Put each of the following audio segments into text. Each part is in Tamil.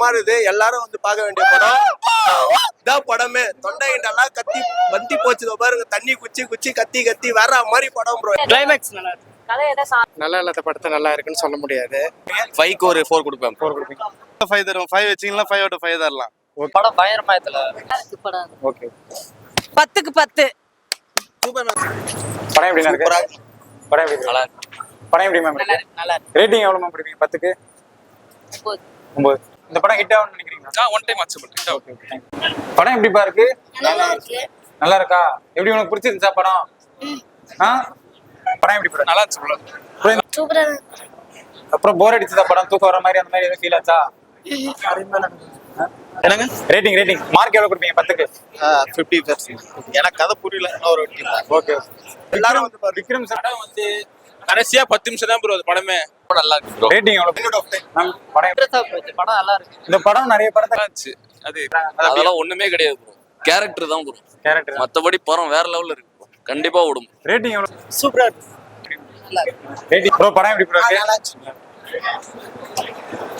மாதிரி இது எல்லாரும் வந்து பார்க்க வேண்டிய படம். இதான் படமே. தொண்டைகிட்டெல்லாம் கத்தி வந்தி போச்சு பாருங்க, தண்ணி குச்சி குச்சி கத்தி கத்தி வேற மாதிரி படம் ப்ரோ. கிளைமேக்ஸ் நல்லா இருக்கு. நல்லா இல்லாத படத்தை நல்லா இருக்குன்னு சொல்ல முடியாது. 5க்கு ஒரு 4 கொடுப்பேன். 4 கொடுப்பீங்க. 5 தரும். 5 வச்சீங்கன்னா 5 out of 5 தரலாம். படம் பயங்கரமா இருக்குல. படம் ஓகே. 10க்கு 10. படம் எப்படி இருக்கு? படம் எப்படி நல்லா இருக்கு? படம் எப்படி மேம் இருக்கு? நல்லா ரேட்டிங் எவ்வளவு மேம் கொடுப்பீங்க? 10க்கு 9. இந்த படம் ஹிட் ஆகும்னு நினைக்கிறீங்களா? ஒன் டைம் வாட்ச் பண்ணுங்க. Okay okay. படம் எப்படிப்பா இருக்கு? நல்லா இருக்கா? எப்படி உனக்கு பிடிச்சிருந்துச்சா படம்? படம் எப்படி படம்? நல்லா இருந்துச்சு ப்ரோ. சூப்பரா அப்புறம் போர் அடிச்சதா படம்? தூக்கம் வர மாதிரி அந்த மாதிரி எதுவும் ஃபீல் ஆச்சா? என்னங்க? ரேட்டிங் மார்க் எவ்வளவு கொடுப்பீங்க 10க்கு? 50%. எனக்கு கதை புரியல. ஒரு ஓகே. எல்லாரும் வந்து விக்ரம் சார் படம் வந்து கடைசியா 10 நிமிஷம் தான் ப்ரோ அது படமே. நல்லா இருக்கு ப்ரோ. ரேட்டிங் எவ்வளவு? மேம் படம் இன்ட்ரெஸ்டா போச்சு. படம் நல்லா இருக்கு. இந்த படம் நிறைய படத்தை இருந்துச்சு. அதெல்லாம் ஒண்ணுமே கிடையாது ப்ரோ. கேரக்டர் தான் ப்ரோ. கேரக்டர். மத்தபடி படம் வேற லெவல்ல இருக்கு ப்ரோ. கண்டிப்பா ஓடும். ரேட்டிங் எவ்வளவு? சூப்பரா இருக்கு. ரேட்டிங் ப்ரோ படம் எப்படி ப்ரோ இருக்கு?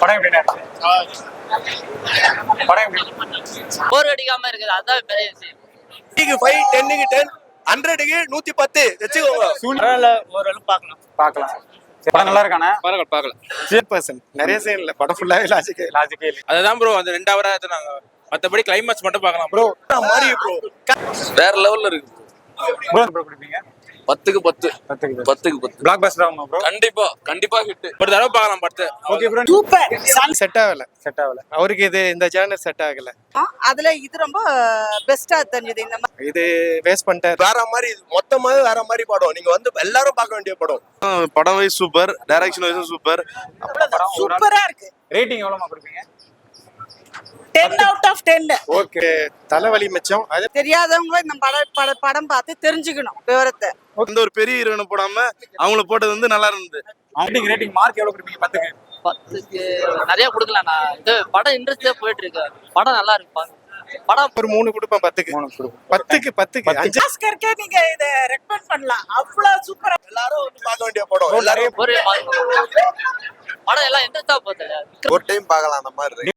படம் எப்படி இருக்கு? படம் எப்படி? போர் அடிக்காம இருக்குது. அதான் பெரிய விஷயம். 5 10க்கு 10 100க்கு 110 வச்சுக்கோங்க. பரவாயில்ல, ஓரளவு பார்க்கலாம். பார்க்கலாம். சரி, படம் நல்லா இருக்கானே? பார்க்கலாம். 0% நிறைய சீன் இல்ல, படம் ஃபுல்லாவே லாஜிக்கே இல்ல. அதுதான் ப்ரோ அந்த 2 ஹவரா எடுத்தாங்க. மத்தபடி கிளைமாக்ஸ் மட்டும் பார்க்கலாம் ப்ரோ மாதிரி ப்ரோ வேற லெவல்ல இருக்கு ப்ரோ கொடுப்பீங்க? 10க்கு 10. 10க்கு 10க்கு 10. பிளாக் பஸ்டர் ஆகுமா ப்ரோ? கண்டிப்பா ஹிட். ஒரு தடவை பார்க்கலாம் படத்தை. Okay bro. சூப்பர். செட் ஆகல அவருக்கு. இது இந்த ஜானர் செட் ஆகல. அதுல இது ரொம்ப பெஸ்டா தெரிஞ்சது. இந்த மாதிரி இது வேஸ்ட் பண்ணிட்டாரு. வேற மாதிரி இது மொத்தமாவே வேற மாதிரி படம். நீங்க வந்து எல்லாரும் பார்க்க வேண்டிய படம். படம் wise super, direction wise super. சூப்பரா இருக்கு. ரேட்டிங் எவ்வளவு கொடுப்பீங்க? 10 out of 10. ஓகே. தலைவலி மிச்சம். அது தெரியாதவங்க இந்த படம் பார்த்து தெரிஞ்சுக்கணும் விவரத்தை. இந்த ஒரு பெரிய ஹீரோனை போடாம அவங்கள போட்டது வந்து நல்லா இருந்தது. ரேட்டிங் மார்க் எவ்வளவு கொடுப்பீங்க 10க்கு? 10க்கு நிறைய கொடுக்கலாம். நான் இது படம் இன்ட்ரெஸ்டா போயிட்டு இருக்கு. படம் நல்லா இருக்கு. படம் ஒரு 3 கொடுப்பேன் 10க்கு. 10க்கு 5. ஆஸ்கர்க்கே நீங்க இத ரெக்கமெண்ட் பண்ணலாம். அவ்வளவு சூப்பரா. எல்லாரும் வந்து பார்க்க வேண்டிய படம். எல்லாரும் ஒரு படம் எல்லாம் இன்ட்ரெஸ்டா போகுது. ஒரு டைம் பார்க்கலாம் அந்த மாதிரி.